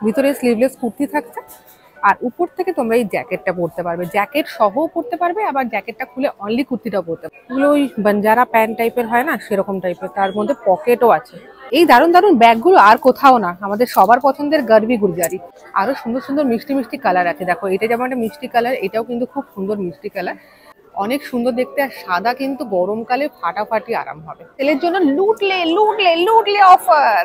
ভিতরে স্লিভলেস কুর্তি থাকছে, আর উপর থেকে তোমরা এই জ্যাকেটটা পরতে পারবে, জ্যাকেট সহও পরতে পারবে, আবার জ্যাকেটটা খুলে অনলি কুর্তিটাও পরতে পারবে। এগুলো ওই বাঞ্জারা প্যান্ট টাইপের হয় না, সেরকম টাইপের, তার মধ্যে পকেটও আছে। এই দারুণ দারুণ ব্যাগগুলো আর কোথাও না, আমাদের সবার পছন্দের গার্বি গুলজারি। আরো সুন্দর সুন্দর মিষ্টি মিষ্টি কালার আছে, দেখো এটা যেমন একটা মিষ্টি কালার, এটাও কিন্তু খুব সুন্দর মিষ্টি কালার, অনেক সুন্দর দেখতে। আর সাদা কিন্তু গরমকালে ফাটাফাটি আরাম হবে। সেলের জন্য লুটলে লুটলে লুটলে অফার।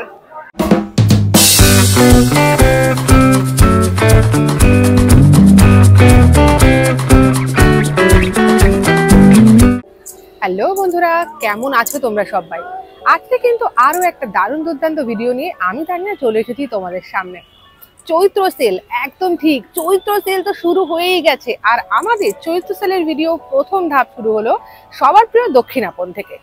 হ্যালো বন্ধুরা, কেমন আছো তোমরা সবাই? আজকে কিন্তু আরো একটা দারুণ দুর্দান্ত ভিডিও নিয়ে আমি তানিয়া চলে এসেছি তোমাদের সামনে। চৈত্র সেল, একদম ঠিক, চৈত্র সেল তো শুরু হয়েই গেছে। আর আমাদের চৈত্র সেলের ভিডিও প্রথম ধাপ শুরু হলো সবার প্রিয় দক্ষিণাপন থেকে।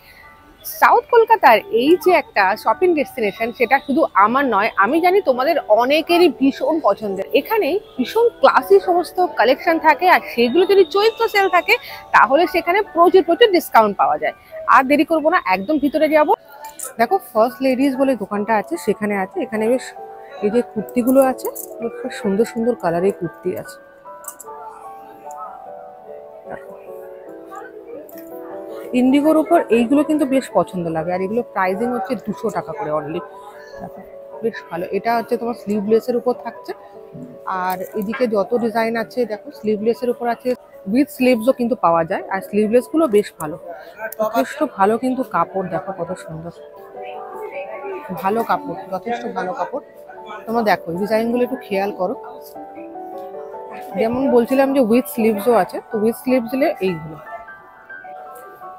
সাউথ কলকাতার এই যে একটা শপিং ডেস্টিনেশন, সেটা শুধু আমার নয়, আমি জানি তোমাদের অনেকেরই ভীষণ পছন্দের। এখানে ভীষণ ক্লাসি সমস্ত কালেকশন থাকে, আর সেগুলো যদি চৈত্র সেল থাকে তাহলে সেখানে প্রচুর প্রচুর ডিসকাউন্ট পাওয়া যায়। আর দেরি করবো না, একদম ভিতরে যাব। দেখো ফার্স্ট লেডিস বলে দোকানটা আছে, সেখানে আছে, এখানে বেশ এই যে কুর্তিগুলো আছে, খুব সুন্দর সুন্দর কালারের কুর্তি আছে। ইন্ডিগোর উপর এইগুলো কিন্তু বেশ পছন্দ লাগে, আর এগুলো প্রাইসিং হচ্ছে 200 টাকা করে অনলি। বেশ ভালো। এটা হচ্ছে তোমার স্লিভলেসের উপর থাকছে, আর এদিকে যত ডিজাইন আছে দেখো স্লিভলেসের উপর আছে, উইথ স্লিভসও কিন্তু পাওয়া যায়। আর স্লিভলেস গুলো বেশ ভালো, যথেষ্ট ভালো কিন্তু কাপড়, দেখো কত সুন্দর, ভালো কাপড়, যথেষ্ট ভালো কাপড়। তোমরা দেখো ডিজাইনগুলো একটু খেয়াল করো, যেমন বলছিলাম যে উইথ স্লিভসও আছে, তো উইথ স্লিভস দিলে এইগুলো,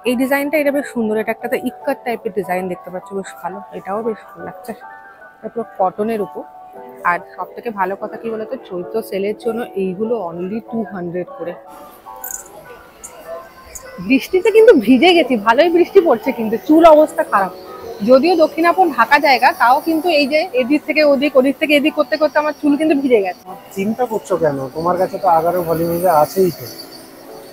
এই ডিজাইনটা এটা বেশ সুন্দর, এটা একটা ইক্কার টাইপের ডিজাইন দেখতে পাচ্ছ, বেশ ভালো, এটাও বেশ ভালো লাগছে। পুরো কটনের উপর। আর সব থেকে ভালো কথা কি বলতো, চৈত্র সেলের জন্য এইগুলো অনলি 200 করে। বৃষ্টিতে কিন্তু ভিজে গেছি, ভালোই বৃষ্টি পড়ছে, কিন্তু চুল অবস্থা খারাপ। যদিও দক্ষিণাপন ঢাকা জায়গা, তাও কিন্তু এই যে এদিক থেকে ওদিক, ওদিক থেকে এদিক করতে করতে আমার চুল কিন্তু ভিজে গেছে। চিন্তা করছো কেন? তোমার কাছে তো 11 ভলিউমে আছেই তো।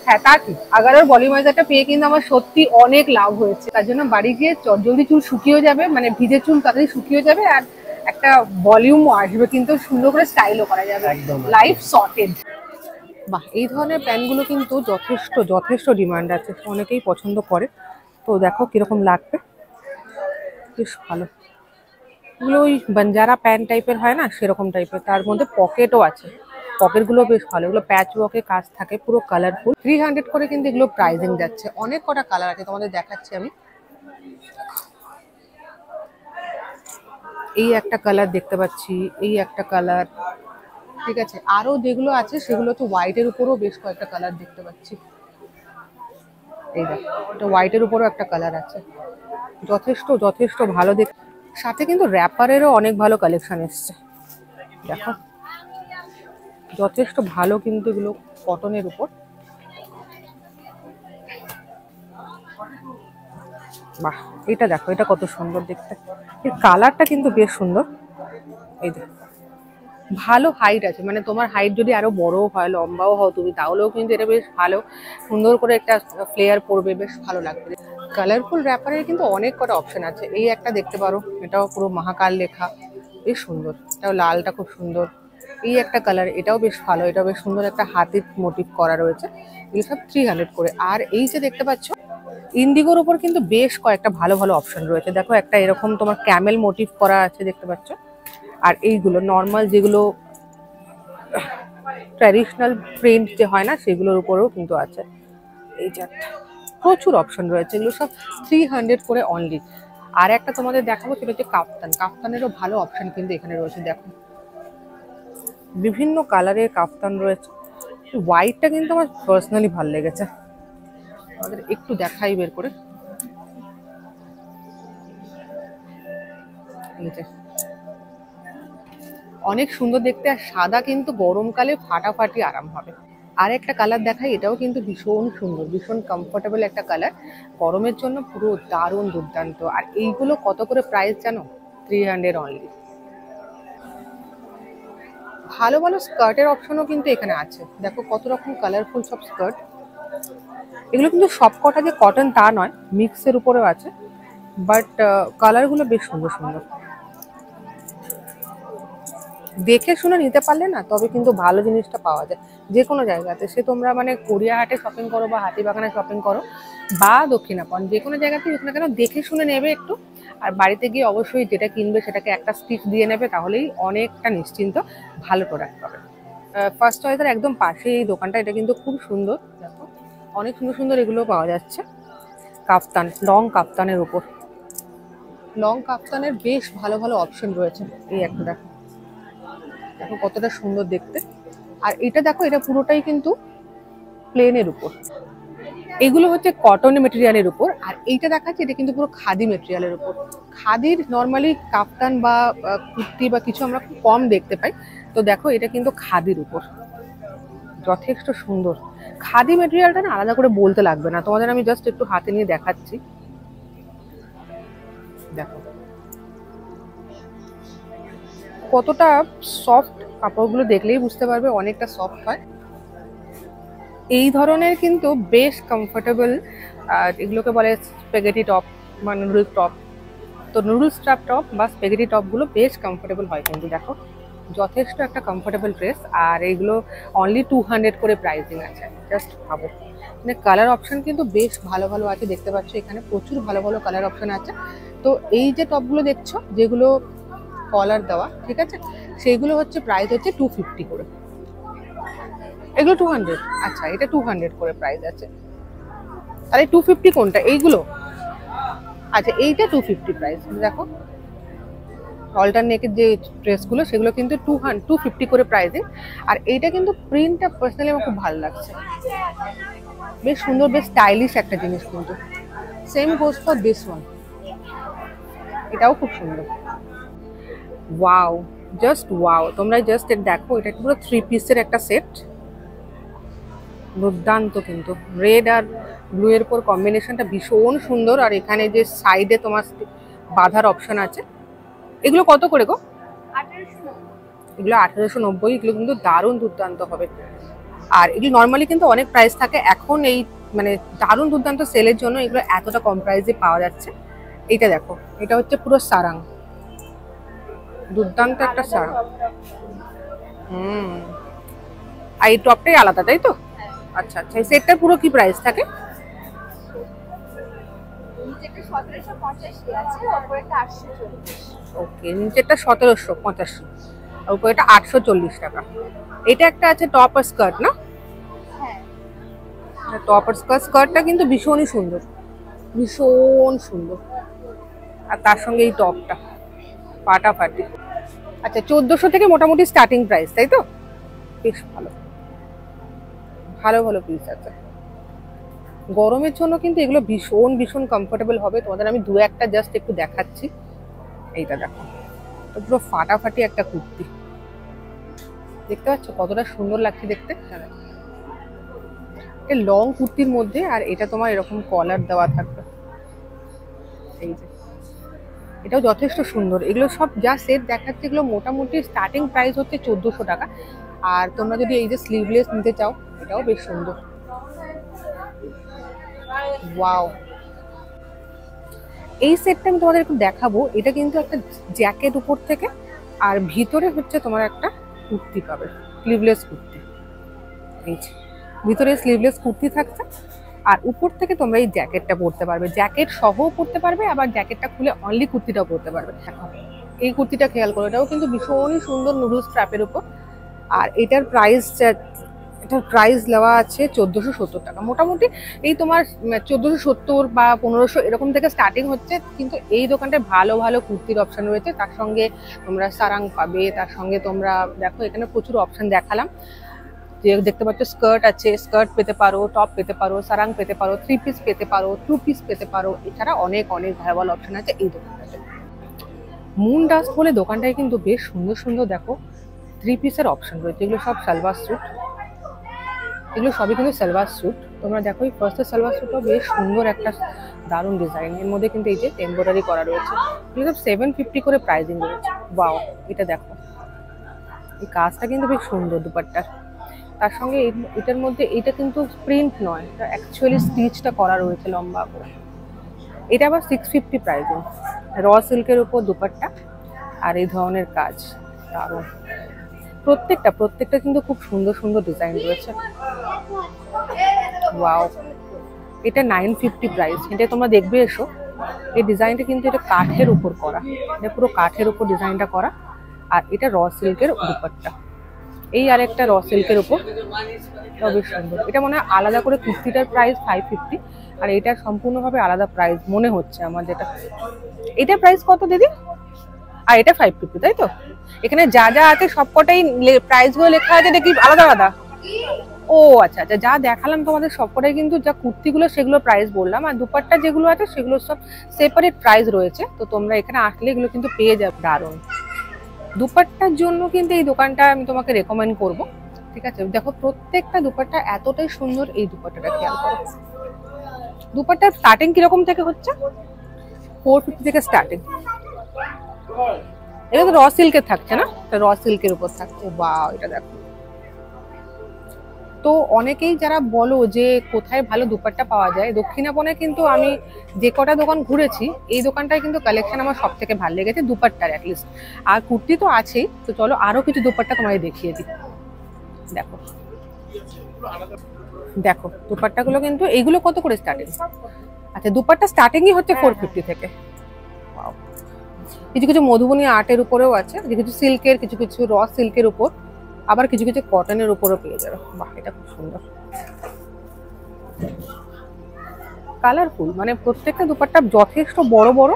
হ্যাঁ তা ঠিক, 11 ভলিউমাইজারটা পেয়ে কিন্তু আমার সত্যি অনেক লাভ হয়েছে। তার জন্য বাড়ি গিয়ে জলদি চুল শুকিয়ে যাবে, মানে ভিজে চুল তাড়াতাড়ি শুকিয়ে যাবে, আর একটা ভলিউমও আসবে, কিন্তু সুন্দর করে স্টাইলও করা যাবে, লাইফ সর্টেড। বাহ, এই ধরনের প্যান্টগুলো কিন্তু যথেষ্ট যথেষ্ট ডিমান্ড আছে, অনেকেই পছন্দ করে। তো দেখো কিরকম লাগবে, বেশ ভালো। এগুলো ওই বাঞ্জারা প্যান্ট টাইপের হয় না, সেরকম টাইপের, তার মধ্যে পকেটও আছে, পকেটগুলো বেশ ভালো। এগুলো প্যাচ ওয়ার্কের কাজ থাকে, পুরো কালারফুল। 300 করে কিন্তু এগুলো প্রাইসিং যাচ্ছে। অনেক কটা কালার আছে, তোমাদের দেখাচ্ছি আমি। এই একটা কালার দেখতে পাচ্ছি, এই একটা কালার, ঠিক আছে। আরো যেগুলো আছে সেগুলো তো হোয়াইটের উপরও বেশ কয়েকটা কালার দেখতে পাচ্ছি। এই দেখো, এটা হোয়াইটের উপরও একটা কালার আছে, যথেষ্ট যথেষ্ট ভালো দেখ। সাথে কিন্তু র্যাপারেরও অনেক ভালো কালেকশন এসছে, দেখো যথেষ্ট ভালো কিন্তু এগুলো, কটনের উপর। বাহ, এটা দেখো, এটা কত সুন্দর দেখতে, এর কালারটা কিন্তু বেশ সুন্দর। এই দেখো, ভালো হাইট আছে, মানে তোমার হাইট যদি আরো বড় হয়, লম্বাও হও তুমি, তাহলেও কিন্তু এটা বেশ ভালো, সুন্দর করে একটা ফ্লেয়ার পড়বে, বেশ ভালো লাগবে। কালারফুল র্যাপারের কিন্তু অনেক কটা অপশন আছে। এই একটা দেখতে পারো, এটাও পুরো মহাকাল লেখা, বেশ সুন্দর, এটাও লালটা খুব সুন্দর। এই একটা কালার, এটাও বেশ ভালো, এটাও বেশ সুন্দর, একটা হাতির মোটিভ করা রয়েছে। এগুলো সব 300 করে। আর এই যে দেখতে পাচ্ছ ইন্ডিগোর উপর কিন্তু বেশ কয়েকটা ভালো ভালো অপশন রয়েছে। দেখো একটা এরকম তোমার ক্যামেল মোটিভ করা আছে, দেখতে পাচ্ছ। আর এইগুলো নর্মাল যেগুলো ট্র্যাডিশনাল প্রিন্ট যে হয় না, সেগুলোর উপরেও কিন্তু আছে। এই যে প্রচুর অপশন রয়েছে, এগুলো সব 300 করে অনলি। আর একটা তোমাদের দেখাবো, সেটা হচ্ছে কাফতান। কাফতানেরও ভালো অপশন কিন্তু এখানে রয়েছে, দেখো বিভিন্ন কালারের কাফতান রয়েছে। হোয়াইটটা কিন্তু আমার পার্সোনালি ভালো লেগেছে, আমাদের একটু দেখাই বের করে। এই যে অনেক সুন্দর দেখতে, আর সাদা কিন্তু গরমকালে ফাটাফাটি আরাম হবে। আর একটা কালার দেখাই, এটাও কিন্তু ভীষণ সুন্দর, ভীষণ কমফোর্টেবল একটা কালার, গরমের জন্য পুরো দারুণ দুর্দান্ত। আর এইগুলো কত করে প্রাইস জানো? 300 অনলি। ভালো ভালো স্কার্টের অপশনও কিন্তু এখানে আছে, দেখো কত রকম কালারফুল সব স্কার্ট। এগুলো কিন্তু সব কটা যে কটন তা নয়, মিক্সের উপরেও আছে, বাট কালারগুলো বেশ সুন্দর সুন্দর। দেখে শুনে নিতে পারলে না তবে কিন্তু ভালো জিনিসটা পাওয়া যায় যে কোনো জায়গাতে। সে তোমরা মানে গড়িয়াহাটে শপিং করো বা হাতিবাগানে শপিং করো বা দক্ষিণাপন, যে কোনো জায়গাতেই হোক না কেন দেখে শুনে নেবে একটু। আর বাড়িতে গিয়ে অবশ্যই যেটা কিনবে সেটাকে একটা স্টিচ দিয়ে নেবে, তাহলেই অনেকটা নিশ্চিন্ত ভালো প্রোডাক্ট পাবে। ফার্স্ট চয়েসের একদম পাশে এই দোকানটা, এটা কিন্তু খুব সুন্দর। দেখো অনেক সুন্দর সুন্দর এগুলো পাওয়া যাচ্ছে। কাফতান, লং কাফতানের উপর, লং কাফতানের বেশ ভালো ভালো অপশন রয়েছে। এই একটা দেখো, দেখো কতটা সুন্দর দেখতে। আর এটা দেখো, এটা পুরোটাই কিন্তু প্লেনের উপর। এগুলো হচ্ছে কটন মেটেরিয়ালের উপর। আর এইটা দেখাচ্ছে, এটা কিন্তু পুরো খাদি মেটেরিয়ালের উপর। খাদির নর্মালি কাফতান বা কুর্তি বা কিছু আমরা খুব কম দেখতে পাই, তো দেখো এটা কিন্তু খাদির উপর, যথেষ্ট সুন্দর। খাদি মেটেরিয়ালটা না আলাদা করে বলতে লাগবে না তোমাদের, আমি জাস্ট একটু হাতে নিয়ে দেখাচ্ছি। দেখো কতটা সফট, কাপড়গুলো দেখলেই বুঝতে পারবে অনেকটা সফট হয়। এই ধরনের কিন্তু বেশ কমফোর্টেবল, আর এগুলোকে বলে স্পেগেটি টপ বা নুডলস টপ। তো নুডলস টপ বা স্পেগেটি টপগুলো বেশ কমফোর্টেবল হয় কিন্তু। দেখো যথেষ্ট একটা কমফোর্টেবল ড্রেস। আর এইগুলো অনলি 200 করে প্রাইসিং আছে। জাস্ট ভাবো, মানে কালার অপশন কিন্তু বেশ ভালো ভালো আছে, দেখতে পাচ্ছ এখানে প্রচুর ভালো ভালো কালার অপশন আছে। তো এই যে টপগুলো দেখছো যেগুলো কলার দেওয়া, ঠিক আছে, সেইগুলো হচ্ছে প্রাইস হচ্ছে 250 করে। এগুলো 200, আচ্ছা এটা 200 করে প্রাইস আছে। তাহলে 250 কোনটা? এইগুলো, আচ্ছা এইটা 250 প্রাইস। দেখো অল্টারনেটের যে ড্রেসগুলো সেগুলো কিন্তু 250 করে প্রাইসিং। আর এইটা কিন্তু প্রিন্টটা পার্সোনালি আমার খুব ভালো লাগছে, বেশ সুন্দর, বেশ স্টাইলিশ একটা জিনিস কিন্তু। Same goes for this one, এটাও খুব সুন্দর। ওয়াও, জাস্ট ওয়াও, তোমরা জাস্ট দেখো, এটা পুরো 3 পিসের একটা সেট। দুর্দান্ত কিন্তু, রেড আর ব্লু এর উপর কম্বিনেশনটা ভীষণ সুন্দর। আর এখানে যে সাইডে তোমার বাঁধার অপশন আছে। এগুলো কত করে গো? 1890। এগুলো 1890। এগুলো কিন্তু দারুণ দুর্দান্ত হবে। আর এগুলো নর্মালি কিন্তু অনেক প্রাইস থাকে, এখন এই মানে দারুণ দুর্দান্ত সেলের জন্য এগুলো এতটা কম প্রাইসে পাওয়া যাচ্ছে। এইটা দেখো, এটা হচ্ছে পুরো সারাং, দুর্দান্ত একটা সারাং। আর এই টপটাই আলাদা, তাই তো? আচ্ছা আচ্ছা, এই সেটটার পুরো কি প্রাইস থাকে? ওকে, নিচেরটা 1785 আর উপরেটা 840 টাকা। এটা একটা আছে টপ আর স্কার্ট না? টপ আর স্কার্টটা কিন্তু ভীষণই সুন্দর, ভীষণ সুন্দর। আর তার সঙ্গে এই টপটা ফাটাফাটি। আচ্ছা 1400 থেকে মোটামুটি স্টার্টিং প্রাইস, তাই তো? বেশ ভালো ভালো ভালো পিস আছে। গরমের জন্য কিন্তু এগুলো ভীষণ ভীষণ কমফোর্টেবল হবে। তোমাদের আমি দু একটা জাস্ট একটু দেখাচ্ছি। এইটা দেখো, তো পুরো ফাটাফাটি একটা কুর্তি, দেখতে পাচ্ছ কতটা সুন্দর লাগছে দেখতে। এই লং কুর্তির মধ্যে, আর এটা তোমার এরকম কলার দেওয়া থাকবে। এই যে এটাও যথেষ্ট সুন্দর। এগুলো সব যা সেট দেখাচ্ছে এগুলো মোটামুটি স্টার্টিং প্রাইস হচ্ছে 1400 টাকা। আর তোমরা যদি এই যে স্লিভলেস নিতে চাও, এটাও বেশ সুন্দর। ওয়াও, এই সেটটা আমি তোমাদের একটু দেখাবো। এটা কিন্তু একটা জ্যাকেট উপর থেকে, আর ভিতরে হচ্ছে তোমার একটা কুর্তি পাবে, স্লিভলেস কুর্তি। এই যে ভিতরে স্লিভলেস কুর্তি থাকছে, আর উপর থেকে তোমরা এই জ্যাকেটটা পরতে পারবে, জ্যাকেট সহও পরতে পারবে, আবার জ্যাকেটটা খুলে অনলি কুর্তিটাও পরতে পারবে। এই কুর্তিটা খেয়াল করো, এটাও কিন্তু ভীষণই সুন্দর নুডলস স্ট্র্যাপের উপর। আর এটার প্রাইস দেওয়া আছে 1470 টাকা। মোটামুটি এই তোমার 1470 বা 1500 এরকম থেকে স্টার্টিং হচ্ছে। কিন্তু এই দোকানটায় ভালো ভালো কুর্তির অপশন রয়েছে, তার সঙ্গে তোমরা সারাং পাবে, তার সঙ্গে তোমরা দেখো এখানে প্রচুর অপশন দেখালাম। যে দেখতে পাচ্ছ স্কার্ট আছে, স্কার্ট পেতে পারো, টপ পেতে পারো, সারাং পেতে পারো, 3 পিস পেতে পারো, 2 পিস পেতে পারো। এছাড়া অনেক অনেক ভালো ভালো অপশন আছে এই দোকানটাতে। মুন ডাস্ট বলে দোকানটায় কিন্তু বেশ সুন্দর সুন্দর দেখো 3 পিসের অপশন রয়েছে। এগুলো সব সালোয়ার স্যুট, এগুলো সবই কিন্তু সালোয়ার স্যুট। তোমরা দেখো এই ফার্স্টের সালোয়ার স্যুটটাও বেশ সুন্দর একটা দারুণ ডিজাইন, এর মধ্যে কিন্তু এই যে এমব্রয়ডারি করা রয়েছে। এগুলো সব 750 করে প্রাইসিং রয়েছে। ওয়াও, এটা দেখো, এই কাজটা কিন্তু বেশ সুন্দর দুপাট্টার। তার সঙ্গে এটার মধ্যে এটা কিন্তু প্রিন্ট নয়, এটা অ্যাকচুয়ালি স্টিচটা করা রয়েছে লম্বা করে। এটা আবার 650 প্রাইসিং, র সিল্কের উপর দুপাট্টা আর এই ধরনের কাজ, দারুণ। প্রত্যেকটা কিন্তু খুব সুন্দর সুন্দর ডিজাইন রয়েছে। ওয়াও, এটা 950 প্রাইস। এটা তোমরা দেখবে এসো। এই ডিজাইনটা কিন্তু এটা কাঠের উপর করা, এটা পুরো কাঠের উপর ডিজাইনটা করা। আর এটা র সিল্কের দুপাট্টা, এই আর একটা র সিল্কের উপর, বেশ সুন্দর। এটা মনে হয় আলাদা করে কুর্তিটার প্রাইস 550, আর এটার সম্পূর্ণভাবে আলাদা প্রাইস মনে হচ্ছে আমার যেটা। এটা প্রাইস কত দিদি? আর এটা 550, তাই তো? এখানে যা যা আছে সবকটাই প্রাইস গুলো লেখা আছে নাকি আলাদা আলাদা? ও আচ্ছা আচ্ছা, যা দেখালাম তোমাদের সবকটাই কিন্তু যা কুর্তিগুলো সেগুলো প্রাইস বললাম, আর দুপাট্টা যেগুলো আছে সেগুলো সব সেপারেট প্রাইস রয়েছে। তো তোমরা এখানে আসলে এগুলো কিন্তু পেয়ে যাবে। দারুণ দুপাট্টার জন্য কিন্তু এই দোকানটা আমি তোমাকে রেকমেন্ড করব। ঠিক আছে, দেখো প্রত্যেকটা দুপাট্টা এতটাই সুন্দর। এই দুপাট্টাটা খেয়াল করো। দুপাট্টার স্টার্টিং কিরকম থেকে হচ্ছে? 450 থেকে স্টার্টিং। এটা তো র সিল্কের থাকছে না? র সিল্কের উপর থাকছে। বাহ, এটা দেখো। তো অনেকেই যারা বলো যে কোথায় ভালো দুপাট্টা পাওয়া যায়, দক্ষিণাপনে কিন্তু আমি যে কটা দোকান ঘুরেছি এই দোকানটায় কিন্তু কালেকশন আমার সব থেকে ভালো লেগেছে দুপাট্টার অ্যাটলিস্ট। আর কুর্তি তো আছেই, তো চলো আরো কিছু দুপাট্টা তোমায় দেখিয়ে দিই। দেখো দেখো দুপাট্টাগুলো কিন্তু এইগুলো কত করে স্টার্টিং? আচ্ছা, দুপাট্টা স্টার্টিংই হচ্ছে 450 থেকে। কিছু কিছু মধুবনী আর্টের উপরেও আছে, কিছু কিছু সিল্কের, কিছু কিছু র সিল্কের উপর, আবার কিছু কিছু কটনের উপরও পেয়ে যাবে। বাহ, এটা খুব সুন্দর কালারফুল, মানে প্রত্যেকটা দুপাট্টা যথেষ্ট বড় বড়।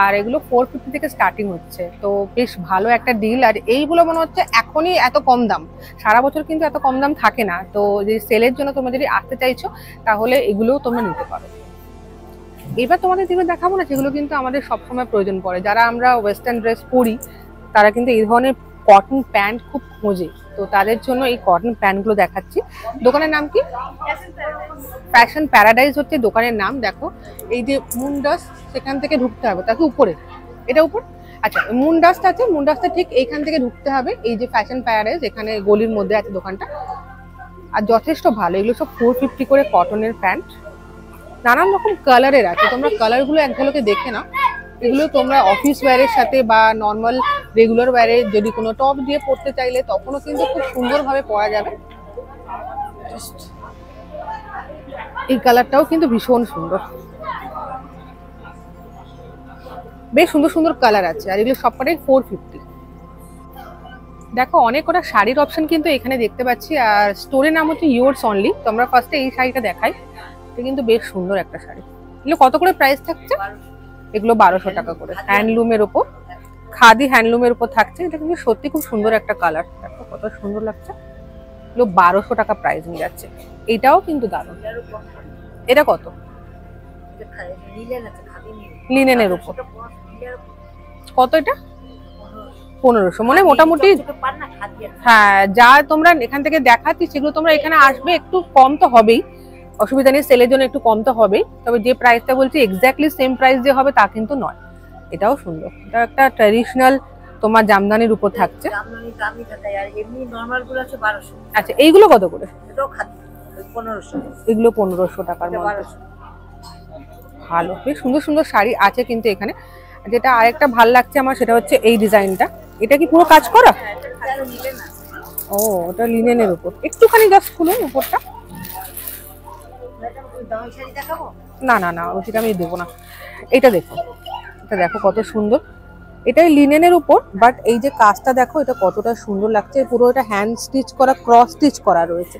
আর এগুলো 450 থেকে স্টার্টিং হচ্ছে, তো বেশ ভালো একটা ডিল। আর এইগুলো মনে হচ্ছে এখনই এত কম দাম, সারা বছর কিন্তু এত কম দাম থাকে না। তো যে সেলের জন্য তোমরা যদি আসতে চাইছো তাহলে এগুলোও তোমরা নিতে পারো। এবার তোমাদের যেগুলো দেখাবো না সেগুলো কিন্তু আমাদের সবসময় প্রয়োজন পড়ে। যারা আমরা ওয়েস্টার্ন ড্রেস পরি তারা কিন্তু এই ধরনের কটন প্যান্ট খুব খোঁজে, তো তাদের জন্য এই কটন প্যান্টগুলো দেখাচ্ছি। দোকানের নাম কি? ফ্যাশন প্যারাডাইজ হচ্ছে দোকানের নাম। দেখো এই যে মুন্ডাস, সেখান থেকে ঢুকতে হবে, তাকে উপরে, এটা উপর। আচ্ছা, মুন্ডাসটা আছে, মুন্ডাসটা ঠিক এইখান থেকে ঢুকতে হবে। এই যে ফ্যাশন প্যারাডাইজ, এখানে গলির মধ্যে আছে দোকানটা। আর যথেষ্ট ভালো, এগুলো সব 450 করে কটনের প্যান্ট। নানান রকম কালারের আছে, তোমরা কালারগুলো এক ঝলকে দেখে নাও। এগুলো তোমরা অফিস ওয়্যারের সাথে বা নর্মাল রেগুলার ওয়্যারে যদি কোনো টপ দিয়ে পরতে চাইলে তখনও কিন্তু খুব সুন্দরভাবে পরা যাবে। এই কালারটাও কিন্তু ভীষণ সুন্দর, বেশ সুন্দর সুন্দর কালার আছে। আর এগুলো সবকটাই 450। দেখো অনেক কটা শাড়ির অপশন কিন্তু এখানে দেখতে পাচ্ছি। আর স্টোরের নাম হচ্ছে ইয়োরস অনলি। তো আমরা ফার্স্টে এই শাড়িটা দেখাই, এটা কিন্তু বেশ সুন্দর একটা শাড়ি। এগুলো কত করে প্রাইস থাকছে? এগুলো 1200 টাকা করে, হ্যান্ডলুমের উপর, খাদি হ্যান্ডলুমের উপর থাকছে। এটা কিন্তু সত্যি খুব সুন্দর একটা কালার, দেখো কত সুন্দর লাগছে। এগুলো 1200 টাকা প্রাইস নিয়ে যাচ্ছে। এটাও কিন্তু দারুণ। এটা কত? লিনেনের উপর কত? এটা 1500। মানে মোটামুটি হ্যাঁ, যা তোমরা এখান থেকে দেখাচ্ছি সেগুলো তোমরা এখানে আসবে, একটু কম তো হবেই, অসুবিধা নেই, সেলের জন্য একটু কম তো হবেই। তবে যে প্রাইসটা বলছি এক্স্যাক্টলি সেম প্রাইস যে হবে তা কিন্তু নয়। এটাও সুন্দর, এটা একটা ট্র্যাডিশনাল তোমার জামদানির উপর থাকছে। আচ্ছা, এইগুলো কত করে? এগুলো 1500 টাকার মধ্যে। ভালো, বেশ সুন্দর সুন্দর শাড়ি আছে কিন্তু এখানে। যেটা আরেকটা ভাল লাগছে আমার সেটা হচ্ছে এই ডিজাইনটা। এটা কি পুরো কাজ করা? ও, ওটা লিনেনের উপর। একটুখানি জাস্ট খুলুন উপরটা। না না না, ওইটা আমি দেবো না। এটা দেখো, এটা দেখো কত সুন্দর। এটাই লিনেনের উপর, বাট এই যে কাজটা দেখো এটা কতটা সুন্দর লাগছে। পুরো এটা হ্যান্ড স্টিচ করা, ক্রস স্টিচ করা রয়েছে।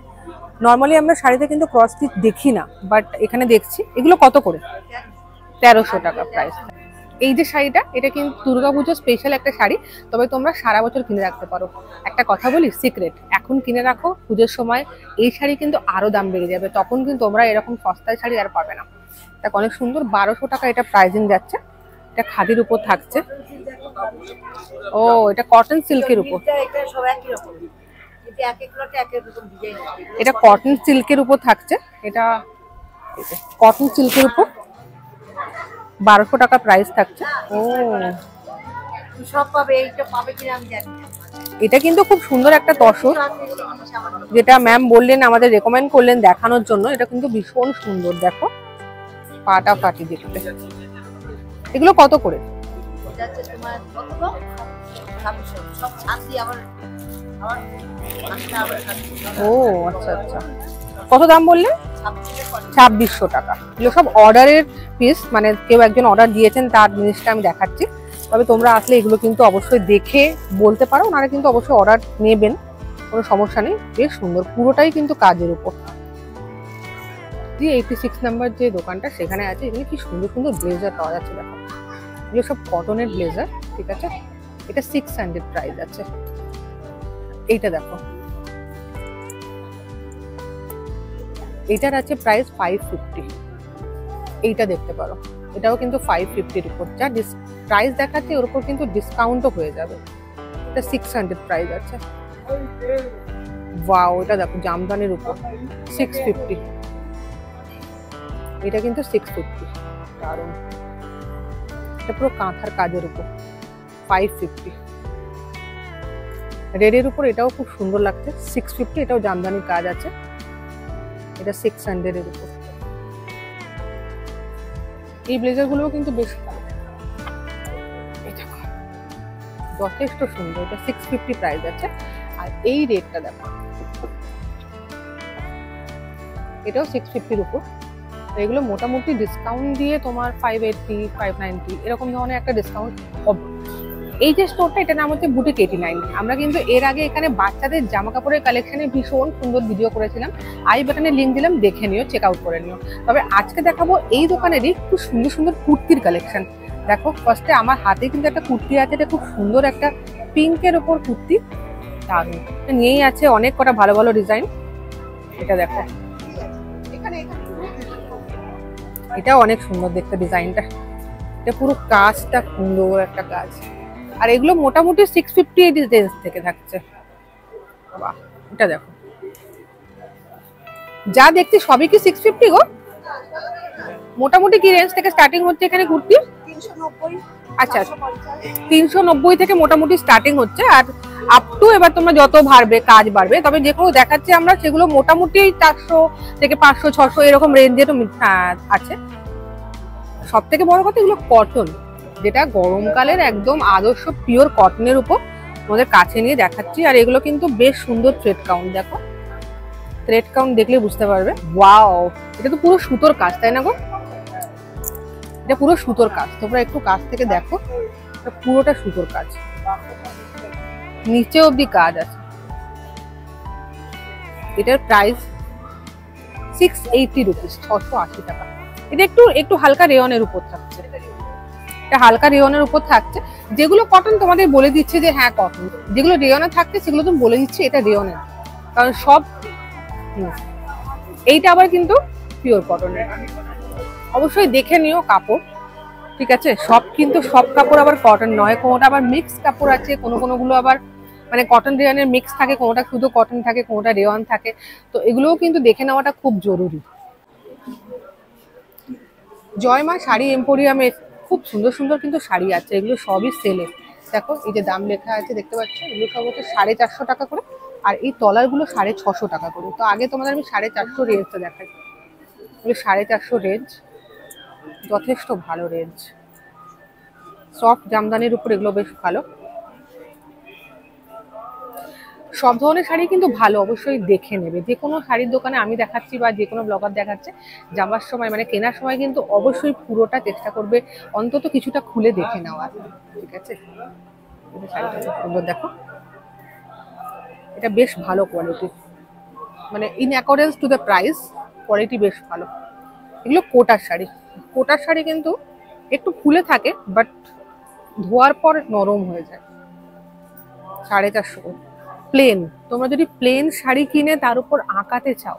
নর্মালি আমরা শাড়িতে কিন্তু ক্রস স্টিচ দেখি না, বাট এখানে দেখছি। এগুলো কত করে? 1300 টাকা প্রাইস। এই যে শাড়িটা, এটা কিন্তু দুর্গাপুজো স্পেশাল একটা শাড়ি, তবে তোমরা সারা বছর কিনে রাখতে পারো। একটা কথা বলি সিক্রেট, এখন কিনে রাখো, পুজোর সময় এই শাড়ি কিন্তু আরো দাম বেড়ে যাবে, তখন কিন্তু তোমরা এরকম সস্তায় শাড়ি আর পাবে না। দেখ অনেক সুন্দর, 1200 টাকা এটা প্রাইজিং যাচ্ছে। এটা খাদির উপর থাকছে। ও, এটা কটন সিল্কের উপর, এটা কটন সিল্কের উপর থাকছে। এটা কটন সিল্কের উপর 1200 টাকা প্রাইস থাকছে। ও, সব পাবে, এইটা পাবে কিনা আমি জানি না। এটা কিন্তু খুব সুন্দর একটা তসর, যেটা ম্যাম বললেন, আমাদের রেকমেন্ড করলেন দেখানোর জন্য। এটা কিন্তু ভীষণ সুন্দর, দেখো পাটা ফাটি দেখতে। এগুলো কত করে? ও আচ্ছা আচ্ছা, কত দাম বললেন? 2600 টাকা। এগুলো সব অর্ডারের পিস, মানে কেউ একজন অর্ডার দিয়েছেন তার জিনিসটা আমি দেখাচ্ছি। তবে তোমরা আসলে এগুলো কিন্তু অবশ্যই দেখে বলতে পারো, ওনারা কিন্তু অবশ্যই অর্ডার নেবেন, কোনো সমস্যা নেই। বেশ সুন্দর, পুরোটাই কিন্তু কাজের উপর। 86 নাম্বার যে দোকানটা সেখানে আছে, এখানে কি সুন্দর সুন্দর ব্লেজার পাওয়া যাচ্ছে। দেখো এগুলো সব কটনের ব্লেজার, ঠিক আছে। এটা 600 প্রাইস আছে। এইটা দেখো, এইটার আছে প্রাইস 550। এইটা দেখতে পারো, এটাও কিন্তু 550-র উপর। যা প্রাইস দেখাচ্ছে ওর উপর কিন্তু ডিসকাউন্টও হয়ে যাবে। এটা 600 প্রাইস আছে। ওয়াও, এটা দেখো জামদানির উপর 650। এটা কিন্তু 650, দারুণ। এটা পুরো কাঁথার কাজের উপর 550। রেডের উপর এটাও খুব সুন্দর লাগছে, 650। এটাও জামদানির কাজ আছে, এটা 600-এর উপর। এই ব্লেজার গুলোও কিন্তু বেশ ভালো, যথেষ্ট সুন্দর। এটা 650 প্রাইস আছে। আর এই রেটটা দেখো, এটাও 650-র উপর। এগুলো মোটামুটি ডিসকাউন্ট দিয়ে তোমার 580, 590 এরকম ধরনের একটা ডিসকাউন্ট হবে। এই যে স্টোরটা, এটার নাম হচ্ছে বুটিক 89। আমরা কিন্তু এর আগে এখানে বাচ্চাদের জামা কাপড়ের কালেকশনে ভীষণ সুন্দর ভিডিও করেছিলাম, আই বাটনে লিঙ্ক দিলাম, দেখে নিও, চেক আউট করে নিও। তবে আজকে দেখাবো এই দোকানেরই খুব সুন্দর সুন্দর কুর্তির কালেকশন। দেখো ফার্স্টে আমার হাতে কিন্তু একটা কুর্তি আছে, এটা খুব সুন্দর একটা পিঙ্কের ওপর কুর্তি, দারুণ। নিয়েই আছে অনেক কটা ভালো ভালো ডিজাইন। এটা দেখো, এটা অনেক সুন্দর দেখতে ডিজাইনটা। এটা পুরো কাজটা সুন্দর একটা কাজ। আর এগুলো মোটামুটি 650 এই রেঞ্জ থেকে থাকছে। বাহ, এটা দেখো, যা দেখছি সবই কি 650 গো? মোটামুটি কি রেঞ্জ থেকে স্টার্টিং হচ্ছে এখানে কুর্তি? 390। আচ্ছা, 390 থেকে মোটামুটি স্টার্টিং হচ্ছে। আর আপ টু এবার তোমরা যত বাড়বে কাজ বাড়বে। তবে যেগুলো দেখাচ্ছি আমরা সেগুলো মোটামুটি 400 থেকে 500, 600 এরকম রেঞ্জের আছে। সব থেকে বড় কথা, এগুলো কটন, যেটা গরমকালের একদম আদর্শ পিওর কটনের উপর তোমাদের কাছে নিয়ে দেখাচ্ছি। আর এগুলো কিন্তু বেশ সুন্দর থ্রেড কাউন্ট, দেখো থ্রেড কাউন্ট দেখলে বুঝতে পারবে। ওয়াও, এটা তো পুরো সুতোর কাজ, তাই না গো? এটা পুরো সুতোর কাজ, তোমরা একটু কাছ থেকে দেখো, এটা পুরোটা সুতোর কাজ, নিচে অবধি কাজ আছে। এটার প্রাইস 680 রুপিস, 680 টাকা। এটা একটু হালকা রেয়নের উপর থাকছে, এটা হালকা রেয়নের উপর থাকছে। যেগুলো কটন তোমাদের বলে দিচ্ছে যে হ্যাঁ কটন, যেগুলো রেয়নে থাকছে সেগুলো তুমি বলে দিচ্ছে এটা রেয়নের, কারণ সব এইটা আবার কিন্তু পিওর কটনের। অবশ্যই দেখে নিও কাপড়, ঠিক আছে। সব কাপড় আবার কটন নয়, কোনোটা আবার মিক্স কাপড় আছে, কোনোগুলো আবার মানে কটন রেয়নের মিক্স থাকে, কোনোটা শুধু কটন থাকে, কোনোটা রেয়ন থাকে। তো এগুলোও কিন্তু দেখে নেওয়াটা খুব জরুরি। জয়মা শাড়ি এম্পোরিয়ামে খুব সুন্দর সুন্দর কিন্তু শাড়ি আছে, এগুলো সবই সেলে। দেখো এই যে দাম লেখা আছে দেখতে পাচ্ছ, এগুলো সব হচ্ছে 450 টাকা করে। আর এই তলারগুলো 650 টাকা করে। তো আগে তোমাদের আমি 450 রেঞ্জটা দেখাই। এগুলো 450 রেঞ্জ, যথেষ্ট ভালো রেঞ্জ। সফট জামদানির উপর এগুলো বেশ ভালো। সব ধরনের শাড়ি কিন্তু ভালো, অবশ্যই দেখে নেবে। যে কোনো শাড়ির দোকানে আমি দেখাচ্ছি বা যে কোনো ব্লগার দেখাচ্ছে, যাওয়ার সময় মানে কেনার সময় কিন্তু অবশ্যই পুরোটা চেষ্টা করবে অন্তত কিছুটা খুলে দেখে নেওয়ার, ঠিক আছে। শাড়িটা সুন্দর, দেখো এটা বেশ ভালো কোয়ালিটি, মানে in accordance to the price quality বেশ ভালো। এগুলো কোটার শাড়ি, কোটার শাড়ি কিন্তু একটু ফুলে থাকে, বাট ধোয়ার পর নরম হয়ে যায়। 450 প্লেন। তোমরা যদি প্লেন শাড়ি কিনে তার উপর আঁকাতে চাও,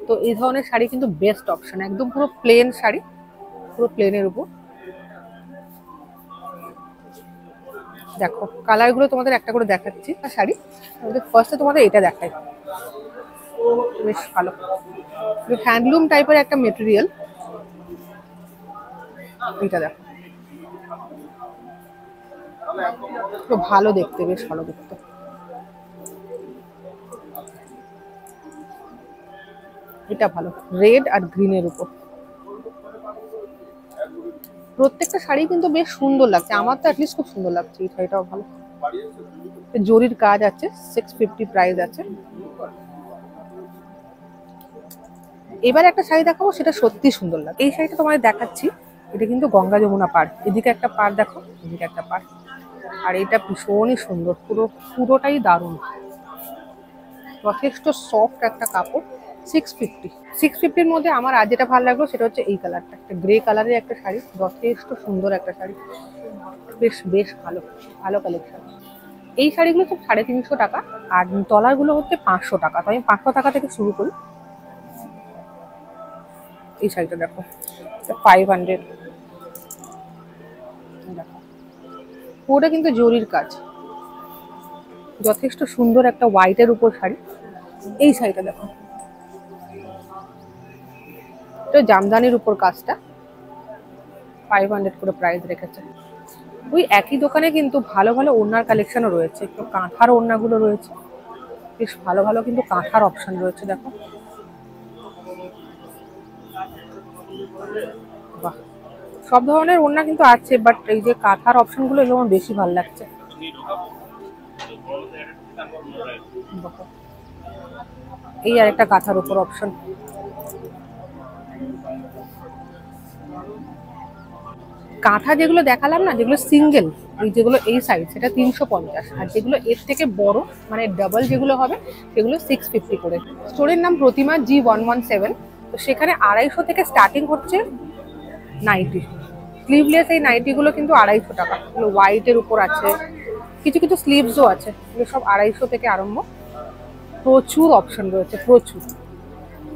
তো এই ধরনের শাড়ি কিন্তু বেস্ট অপশন। একদম পুরো প্লেন শাড়ি, পুরো প্লেনের উপর। দেখো কালার গুলো তোমাদের একটা করে দেখাচ্ছি। শাড়ি ফার্স্টে তোমাদের এটা দেখাই, বেশ ভালো হ্যান্ডলুম টাইপের একটা মেটেরিয়াল। এটা দেখো ভালো দেখতে, বেশ ভালো দেখতে। এটা ভালো, রেড আর গ্রিনের উপর। প্রত্যেকটা শাড়ি কিন্তু বেশ সুন্দর লাগছে, আমার তো অ্যাটলিস্ট খুব সুন্দর লাগছে। এই শাড়িটাও ভালো, জরির কাজ আছে, 650 প্রাইস আছে। এবার একটা শাড়ি দেখাবো, সেটা সত্যি সুন্দর লাগে। এই শাড়িটা তোমাদের দেখাচ্ছি, এটা কিন্তু গঙ্গা যমুনা পাড়। এদিকে একটা পাড় দেখো, এদিকে একটা পাড়, আর এটা ভীষণই সুন্দর, পুরোটাই দারুণ, যথেষ্ট সফট একটা কাপড়। 650 মধ্যে আমার আজ যেটা ভালো লাগলো সেটা হচ্ছে এই কালারটা, একটা গ্রে কালারের একটা শাড়ি, যথেষ্ট সুন্দর একটা শাড়ি, বেশ বেশ ভালো ভালো কালেকশন। এই শাড়িগুলো তো 350 টাকা, আর তলারগুলো হচ্ছে 500 টাকা। তো আমি 500 টাকা থেকে শুরু করি। এই শাড়িটা দেখো, 500, পুরোটা কিন্তু জরির কাজ, যথেষ্ট সুন্দর একটা হোয়াইটের উপর শাড়ি। এই শাড়িটা দেখো, এটা জামদানির উপর কাজটা, 500 করে প্রাইস রেখেছে। ওই একই দোকানে কিন্তু ভালো ভালো ওড়নার কালেকশনও রয়েছে, একটু কাঁথার ওড়নাগুলো রয়েছে, বেশ ভালো ভালো কিন্তু কাঁথার অপশন রয়েছে দেখো। বাহ, সব ধরনের ওড়না কিন্তু আছে, বাট এই যে কাঁথার অপশনগুলো এগুলো আমার বেশি ভালো লাগছে। এই আর একটা কাঁথার উপর অপশন। কাঁথা যেগুলো দেখালাম না, যেগুলো সিঙ্গেল, যেগুলো এই সাইজ, সেটা 350, আর যেগুলো এর থেকে বড় মানে ডাবল যেগুলো হবে সেগুলো 650 করে। স্টোরের নাম প্রতিমা G117। তো সেখানে 250 থেকে স্টার্টিং হচ্ছে নাইটি, স্লিভলেস এই নাইটিগুলো কিন্তু 250 টাকা। এগুলো হোয়াইটের উপর আছে, কিছু কিছু স্লিভসও আছে, এগুলো সব 250 থেকে আরম্ভ। প্রচুর অপশন রয়েছে, প্রচুর।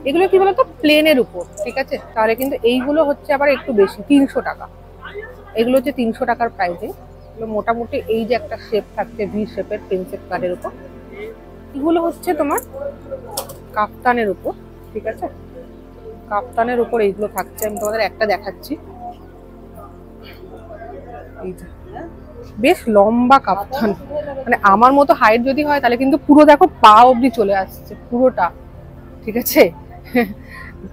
এগুলো কি বলতো, প্লেনের উপর, ঠিক আছে, তাহলে কিন্তু এইগুলো হচ্ছে আবার একটু বেশি, 300 টাকা। এগুলো হচ্ছে 300 টাকার প্রাইসে। এগুলো মোটামুটি এই যে একটা শেপ থাকছে, ভি শেপের প্রিন্সেস কাটের উপর। এগুলো হচ্ছে তোমার কাফতানের উপর, ঠিক আছে, কাফতানের উপর এইগুলো থাকছে। আমি তোমাদের একটা দেখাচ্ছি, এই যে বেশ লম্বা কাফতান, মানে আমার মতো হাইট যদি হয় তাহলে কিন্তু পুরো দেখো পা অবধি চলে আসছে পুরোটা, ঠিক আছে।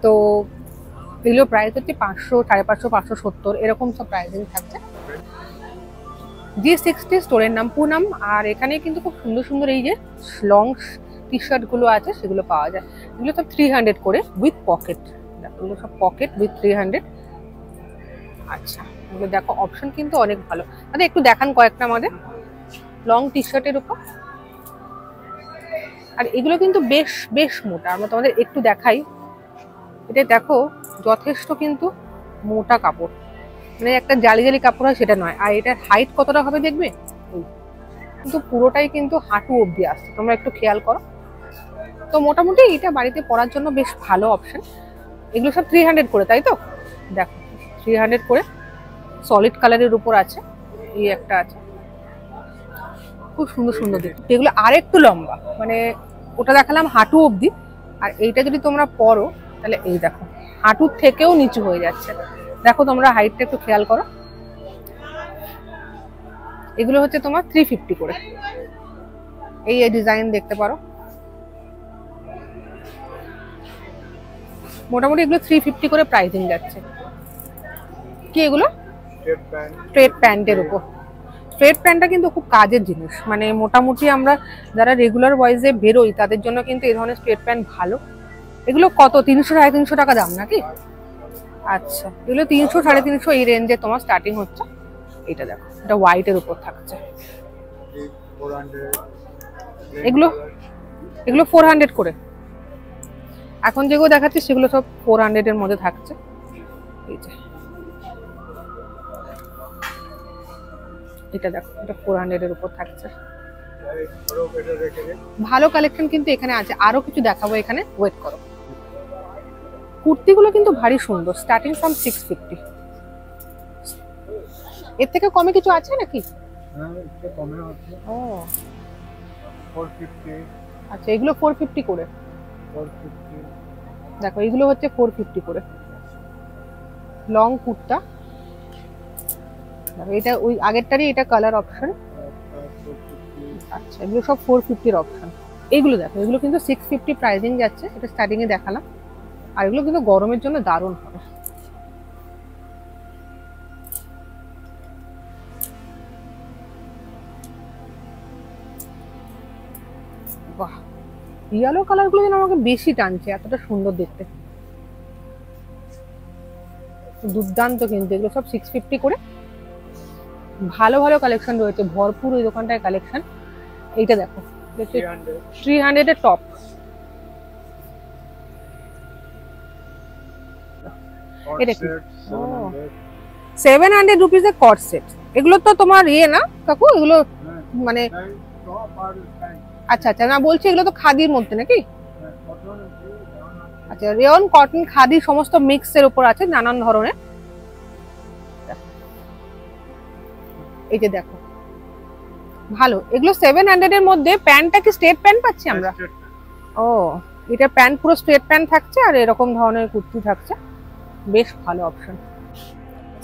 তো এগুলো প্রাইস হচ্ছে 500, 550, 570 এরকম সব প্রাইসিং থাকছে। G60 স্টোরের নাম, পুনাম। আর এখানে কিন্তু খুব সুন্দর সুন্দর এই যে লং টি শার্ট গুলো আছে সেগুলো পাওয়া যায়। এগুলো সব 300 করে উইথ পকেট, এগুলো সব পকেট উইথ 300। আচ্ছা, এগুলো দেখো অপশন কিন্তু অনেক ভালো। আচ্ছা, একটু দেখান কয়েকটা আমাদের লং টি শার্টের উপর। আর এগুলো কিন্তু বেশ বেশ মোটা, আমরা তোমাদের একটু দেখাই। এটা দেখো, যথেষ্ট কিন্তু মোটা কাপড়, মানে একটা জালি জালি কাপড় হয় সেটা নয়। আর এটার হাইট কতটা হবে দেখবে, কিন্তু পুরোটাই কিন্তু হাঁটু অবধি আসছে, তোমরা একটু খেয়াল করো। তো মোটামুটি এটা বাড়িতে পরার জন্য বেশ ভালো অপশন। এগুলো সব 300 করে, তাই তো? দেখো 300 করে, সলিড কালারের উপর আছে। এই একটা আছে, খুব সুন্দর সুন্দর দেখতে। এগুলো আর একটু লম্বা, মানে ওটা দেখালাম হাঁটু অবধি, আর এইটা যদি তোমরা পরো তাহলে এই দেখো হাঁটুর থেকেও নিচু হয়ে যাচ্ছে। দেখো তোমরা হাইটটা একটু খেয়াল করো। এগুলো হচ্ছে তোমার 350 করে। এই ডিজাইন দেখতে পারো, মোটামুটি এগুলো 350 করে প্রাইসিং যাচ্ছে। কি এগুলো? স্ট্রেট প্যান্টের উপর। স্ট্রেট প্যান্টটা কিন্তু খুব কাজের জিনিস, মানে মোটামুটি আমরা যারা রেগুলার ওয়াইজে বেরোই তাদের জন্য কিন্তু এই ধরনের স্ট্রেট প্যান্ট ভালো। এগুলো কত, 300, 350 টাকা দাম নাকি? আচ্ছা, এগুলো 300, 350 এই রেঞ্জে তোমার স্টার্টিং হচ্ছে। এটা দেখো, এটা হোয়াইটের উপর থাকছে। এগুলো এগুলো 400 করে। এখন যেগুলো দেখাচ্ছি সেগুলো সব 400 এর মধ্যে থাকছে। এই যে এটা দেখো, এটা 400 এর উপর থাকছে। ভালো কালেকশন কিন্তু এখানে আছে, আরো কিছু দেখাবো এখানে, ওয়েট করো। কুর্তিগুলো কিন্তু ভারী সুন্দর, স্টার্টিং ফ্রম 650। এর থেকে কমে কিছু আছে নাকি? হ্যাঁ, একটু কমে আছে। ও 450। আচ্ছা, এগুলো 450 করে। 450 দেখো এগুলো হচ্ছে 450 করে লং কুর্তা। দেখো এটা ওই আগেরটারই, এটা কালার অপশন। আচ্ছা, এগুলো সব 450 এর অপশন। এইগুলো দেখো, এগুলো কিন্তু 650 প্রাইসিং যাচ্ছে, এটা স্টার্টিং এ দেখালাম। আর এগুলো কিন্তু গরমের জন্য দারুণ হবে। ইয়েলো কালার গুলো যেন আমাকে বেশি টানছে, এতটা সুন্দর দেখতে, দুর্দান্ত। কিন্তু এগুলো সব 650 করে। ভালো ভালো কালেকশন রয়েছে, ভরপুর ওই দোকানটায় কালেকশন। এইটা দেখো 300 এর টপ। এটা কি? 700 রুপিস এর কট সেট। এগুলো তো তোমার ইয়ে না কাকু, এগুলো মানে আচ্ছা আচ্ছা, না বলছি এগুলো তো খাদির মধ্যে নাকি? আচ্ছা, রেয়ন, কটন, খাদি সমস্ত মিক্স এর উপর আছে নানান ধরনের। এই যে দেখো ভালো, এগুলো 700 এর মধ্যে। প্যান্টটা কি স্ট্রেট প্যান্ট পাচ্ছি আমরা? ও, এটা প্যান্ট পুরো স্ট্রেট প্যান্ট থাকছে আর এরকম ধরনের কুর্তি থাকছে, বেশ ভালো অপশন।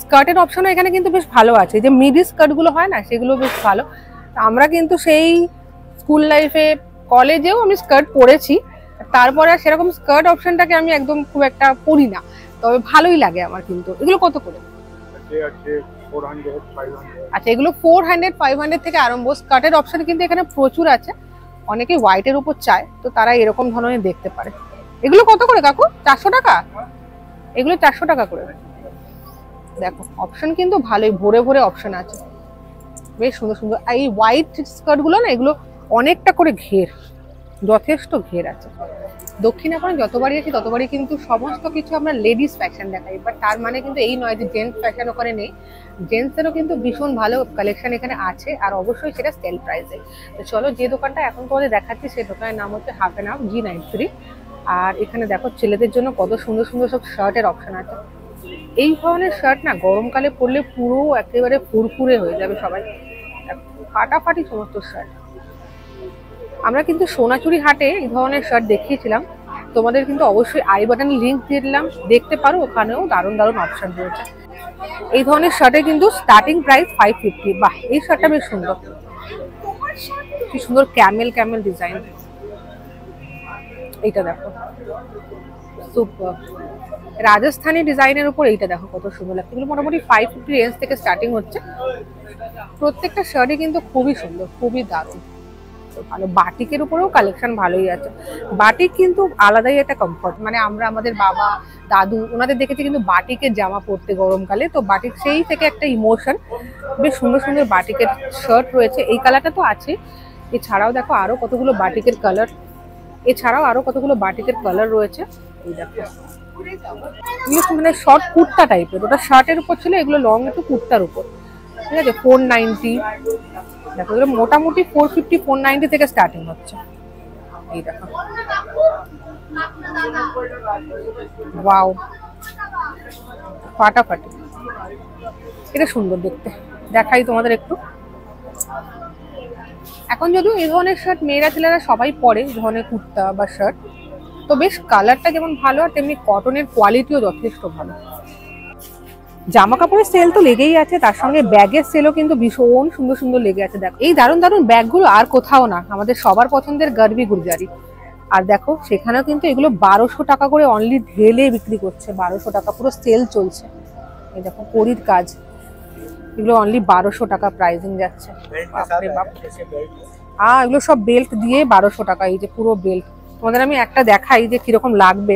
স্কার্টের অপশনও এখানে কিন্তু বেশ ভালো আছে, যে মিডি স্কার্ট গুলো হয় না সেগুলো বেশ ভালো। আমরা কিন্তু সেই স্কুল লাইফে, কলেজেও আমি স্কার্ট পরেছি, তারপরে আর সেরকম স্কার্ট অপশনটাকে আমি একদম খুব একটা পরি না, তবে ভালোই লাগে আমার। কিন্তু এগুলো কত করে? আচ্ছা, এগুলো 400 500 থেকে আরম্ভ। স্কার্টের অপশন কিন্তু এখানে প্রচুর আছে, অনেকে হোয়াইটের উপর চায়, তো তারা এরকম ধরনের দেখতে পারে। এগুলো কত করে কাকু? 400 টাকা? এগুলো 400 টাকা করে। দেখো অপশন কিন্তু ভালোই, ভরে ভরে অপশন আছে, বেশ সুন্দর সুন্দর। এই হোয়াইট স্কার্ট গুলো না, এগুলো অনেকটা করে ঘের, যথেষ্ট ঘের আছে। দক্ষিণাপনে যতবারই আছি ততবারই কিন্তু সমস্ত কিছু আমরা লেডিস ফ্যাশন দেখাই, বাট তার মানে কিন্তু এই নয় যে জেন্টস ফ্যাশন ওখানে নেই। জেন্টসেরও কিন্তু ভীষণ ভালো কালেকশন এখানে আছে, আর অবশ্যই সেটা সেল প্রাইসে। তো চলো, যে দোকানটা এখন তোমাদের দেখাচ্ছি সেই দোকানের নাম হচ্ছে হাফ অ্যান্ড হাফ G93। আর এখানে দেখো ছেলেদের জন্য কত সুন্দর সুন্দর সব শার্টের অপশন আছে। এই ধরনের শার্ট না গরমকালে পরলে পুরো একেবারে ফুরফুরে হয়ে যাবে সবাই, ফাটাফাটি সমস্ত শার্ট। আমরা কিন্তু সোনাচুরি হাটে এই ধরনের শার্ট দেখিয়েছিলাম তোমাদের, কিন্তু অবশ্যই আই বাটনে লিঙ্ক দিয়ে দিলাম, দেখতে পারো, ওখানেও দারুণ দারুণ অপশন রয়েছে। এই ধরনের শার্টের কিন্তু স্টার্টিং প্রাইস 550। বাহ, এই শার্টটা বেশ সুন্দর, কি সুন্দর ক্যামেল ক্যামেল ডিজাইন। এইটা দেখো সুপার, রাজস্থানি ডিজাইনের উপর এইটা দেখো কত সুন্দর লাগছে। এগুলো মোটামুটি 550 রেঞ্জ থেকে স্টার্টিং হচ্ছে। প্রত্যেকটা শার্টই কিন্তু খুবই সুন্দর, খুবই দারুণ, ভালো। বাটিকের উপরেও কালেকশন ভালোই আছে। বাটিক কিন্তু আলাদাই একটা কমফর্ট, মানে আমরা আমাদের বাবা দাদু ওনাদের দেখেছি কিন্তু বাটিকের জামা পরতে গরমকালে, তো বাটিক সেই থেকে একটা ইমোশন। বেশ সুন্দর সুন্দর বাটিকের শার্ট রয়েছে, এই কালারটা তো আছে। এছাড়াও দেখো আরো কতগুলো বাটিকের কালার, রয়েছে। এই দেখো এগুলো মানে শর্ট কুর্তা টাইপের, ওটা শার্টের উপর ছিল, এগুলো লং একটু কুর্তার উপর, ঠিক আছে। 490, দেখো এগুলো মোটামুটি 450 490 থেকে স্টার্টিং হচ্ছে। এই দেখো, ওয়াও, ফাটাফাটি, এটা সুন্দর দেখতে। দেখাই তোমাদের একটু। এখন যদিও এই ধরনের শার্ট মেয়েরা ছেলেরা সবাই পরে, এই ধরনের কুর্তা বা শার্ট, তো বেশ কালারটা যেমন ভালো আর তেমনি কটনের কোয়ালিটিও যথেষ্ট ভালো। জামা কাপড়ের সেল তো লেগেই আছে, তার সঙ্গে ব্যাগের সেলও কিন্তু ভীষণ সুন্দর সুন্দর লেগে আছে। দেখো এই দারুণ দারুণ ব্যাগগুলো আর কোথাও না, আমাদের সবার পছন্দের গার্বি গুলজারি। আর দেখো সেখানেও কিন্তু এগুলো 1200 টাকা করে অনলি ঢেলে বিক্রি করছে, 1200 টাকা, পুরো সেল চলছে। এই দেখো কড়ির কাজ, এগুলো অনলি 1200 টাকা প্রাইসিং যাচ্ছে। বাপরে বাপ, এগুলো সব বেল্ট দিয়ে 1200 টাকা। এই যে পুরো বেল্ট, তোমাদের আমি একটা দেখাই যে কিরকম লাগবে,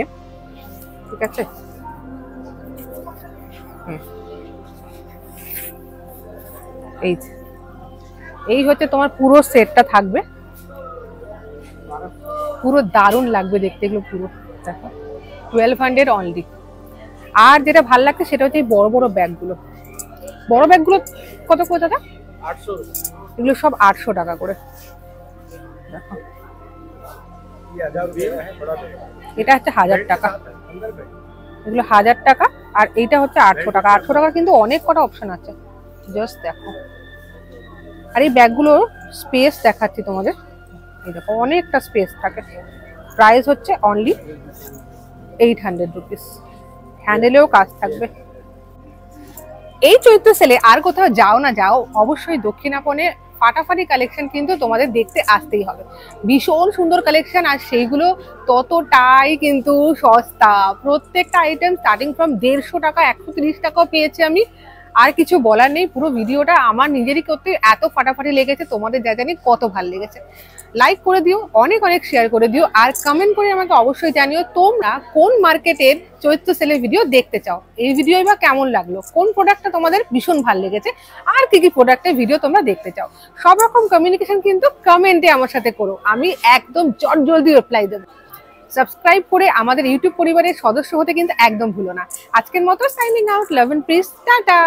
ঠিক আছে। এই হচ্ছে তোমার পুরো সেটটা থাকবে, পুরো দারুণ লাগবে দেখতে এগুলো পুরো। দেখো 1200 অনলি। আর যেটা ভালো লাগছে সেটা হচ্ছে এই বড় বড় ব্যাগগুলো। বড় ব্যাগগুলো কত করে দাদা? 800। এগুলো সব 800 টাকা করে। দেখো এটা হচ্ছে 1000 টাকা, এগুলো 1000 টাকা। আর এইটা হচ্ছে 800 টাকা। 800 টাকা কিন্তু অনেক কটা অপশন আছে, জাস্ট দেখো। আর এই ব্যাগগুলো স্পেস দেখাচ্ছি তোমাদের, এই দেখো অনেকটা স্পেস থাকে। প্রাইস হচ্ছে অনলি 800 রুপিস, হ্যান্ডেলেও কাজ থাকবে। এই চৈত্র সেলে আর কোথাও যাও না যাও, অবশ্যই দক্ষিণাপনে ফাটাফাটি কালেকশন কিন্তু তোমাদের দেখতে আসতেই হবে। ভীষণ সুন্দর কালেকশন, আর সেইগুলো ততটাই কিন্তু সস্তা। প্রত্যেকটা আইটেম স্টার্টিং ফ্রম 150 টাকা, 130 টাকাও পেয়েছি আমি। আর কিছু বলার নেই, পুরো ভিডিওটা আমার নিজেরই করতে এত ফাটাফাটি লেগেছে, তোমাদের যা জানি কত ভালো লেগেছে। লাইক করে দিও, অনেক অনেক শেয়ার করে দিও, আর কমেন্ট করে আমাকে অবশ্যই জানিও তোমরা কোন মার্কেটের চৈত্র সেলের ভিডিও দেখতে চাও। এই ভিডিও বা কেমন লাগলো, কোন প্রোডাক্টটা তোমাদের ভীষণ ভালো লেগেছে, আর কি কি প্রোডাক্টের ভিডিও তোমরা দেখতে চাও। সব রকম কমিউনিকেশন কিন্তু কমেন্টে আমার সাথে করো, আমি একদম জলদি রিপ্লাই দেবো। সাবস্ক্রাইব করে আমাদের ইউটিউব পরিবারের সদস্য হতে কিন্তু একদম ভুলো না। আজকের মতো signing out, love and peace, tata.